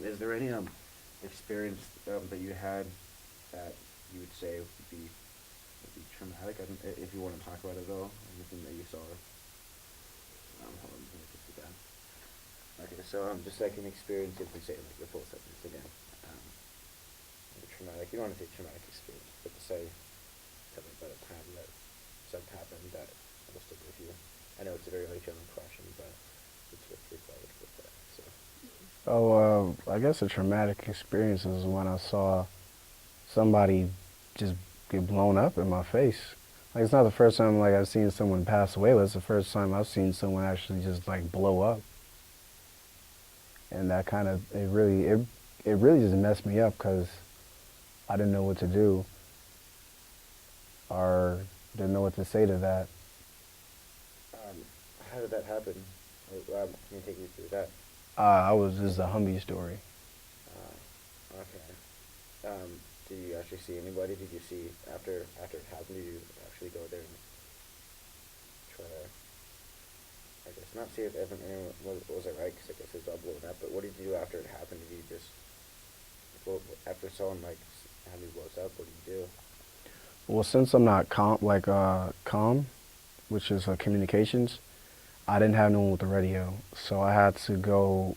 Is there any experience that you had that you would say would be traumatic? I think if you want to talk about it though, anything that you saw. Hold on, let me just do that. Okay, so just like an experience, if we say like the full sentence again. Um, Traumatic. You don't want to say traumatic experience, but to say tell me about a time that something happened that will stick with you. I know it's a very like general question, but it's what's required with that. So. Oh, I guess a traumatic experience is when I saw somebody just get blown up in my face. Like it's not the first time like I've seen someone pass away, but it's the first time I've seen someone actually just like blow up. And that kind of it really just messed me up because I didn't know what to do or didn't know what to say to that. Um, how did that happen? Can you take me through that? I was just a Humvee story. Okay. Did you actually see anybody? Did you see after it happened? Did you actually go there and try to, I guess, not see if anyone was it right? Because I guess it's all blown up. But what did you do after it happened? Did you just after someone like had me blows up? What did you do? Well, since I'm not calm, which is communications, I didn't have no one with the radio, so I had to go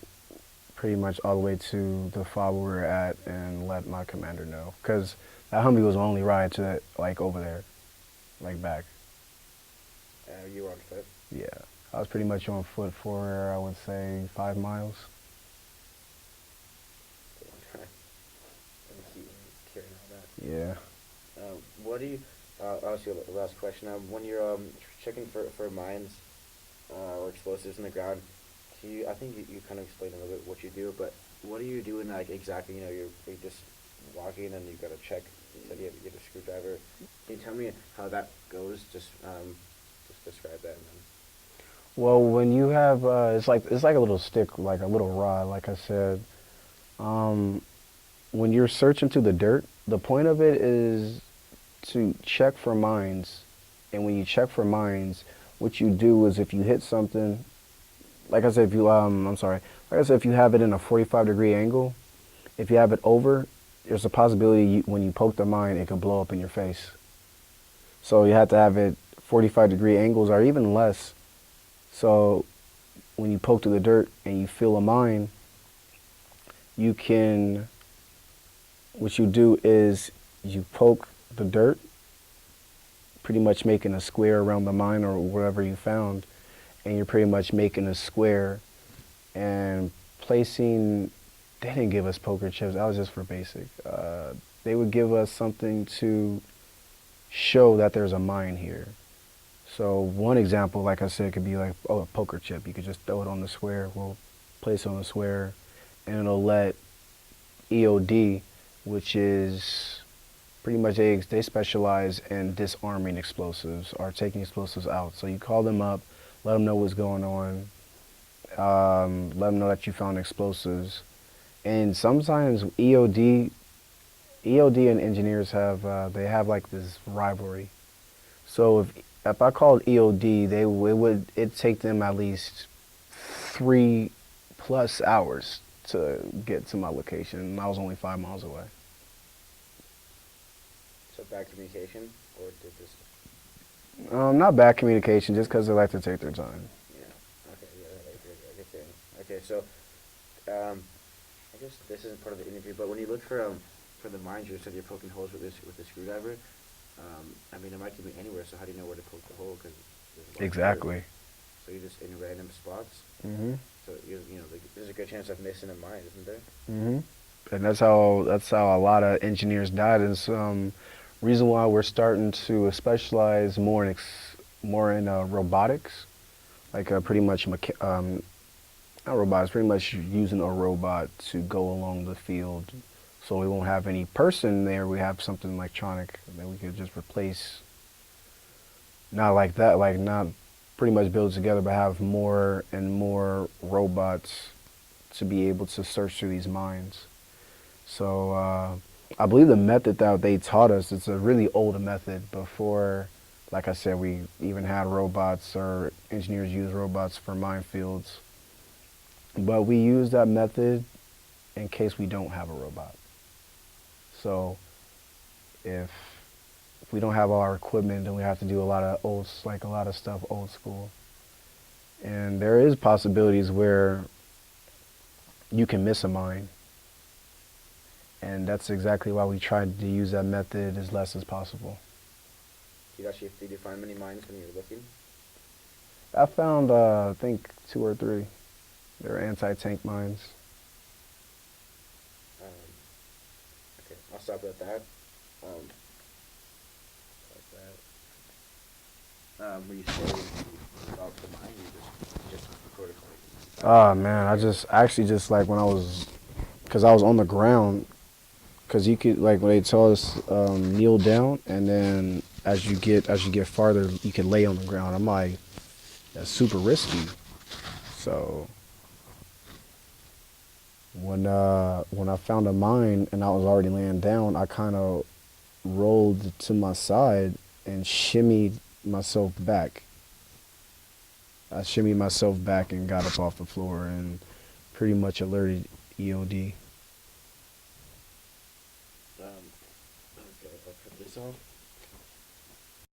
pretty much all the way to the fob we were at and let my commander know, because that Humvee was my only ride to like over there, like back. You were on foot. Yeah, I was pretty much on foot for I would say 5 miles. It's a long time. And the heat and carrying all that. Yeah. What do you? I'll ask you a last question. When you're checking for mines or explosives in the ground, can you? I think you kind of explained a little bit what you do, but what are you doing like exactly? You're just walking and you got to check. You said you get a screwdriver. Can you tell me how that goes? Just describe that. And then. Well, when you have it's like a little stick, like a little rod, like I said. Um, when you're searching through the dirt, the point of it is to check for mines. And when you check for mines, what you do is if you hit something, like I said, if you I'm sorry, like I said, if you have it in a 45-degree angle, if you have it over, there's a possibility when you poke the mine, it can blow up in your face. So you have to have it 45-degree angles or even less. So when you poke through the dirt and you feel a mine, you can, what you do is you poke the dirt, pretty much making a square around the mine or wherever you found, and you're pretty much making a square and placing, they didn't give us poker chips, that was just for basic. They would give us something to show that there's a mine here. So one example, like I said, could be like, oh, a poker chip. You could just throw it on the square. We'll place it on the square, and it'll let EOD, which is pretty much they specialize in disarming explosives or taking explosives out. So you call them up, let them know what's going on, let them know that you found explosives. And sometimes EOD and engineers have they have like this rivalry. So if I called EOD, it'd take them at least 3+ hours to get to my location. And I was only 5 miles away. So bad communication, or did this? Not bad communication, just because they like to take their time. Yeah. Okay. Yeah. I get you. Okay. So, I guess this isn't part of the interview, but when you look for the mines, you said you're poking holes with a screwdriver. I mean, it might be anywhere. So how do you know where to poke the hole? Because there's a lot of dirt. Exactly. So you just in random spots. Mhm. So there's a good chance of missing a mine, isn't there? Mhm. And that's how a lot of engineers died. And some reason why we're starting to specialize more in robotics, like pretty much not robotics, pretty much using a robot to go along the field. So we won't have any person there. We have something electronic that we could just replace. Not like that, like not pretty much build together, but have more and more robots to be able to search through these mines. So I believe the method that they taught us, it's a really old method before, like I said, we even had robots or engineers use robots for minefields. But we use that method in case we don't have a robot. So if we don't have all our equipment, then we have to do a lot of like a lot of stuff old school. And there is possibilities where you can miss a mine. And that's exactly why we tried to use that method as less as possible. Did you find many mines when you were looking? I found, I think, 2 or 3. They're anti-tank mines. Um, okay, I'll stop at that. Like that. Were you saying about the mine? You just sort of like. Oh man, I actually just like when I was, cause I was on the ground, cause you could like when they tell us kneel down, and then as you get farther, you can lay on the ground. I'm like, that's super risky. So when I found a mine and I was already laying down, I kind of rolled to my side and shimmied myself back. I shimmied myself back and got up off the floor and pretty much alerted EOD. Okay, I'll cut this off.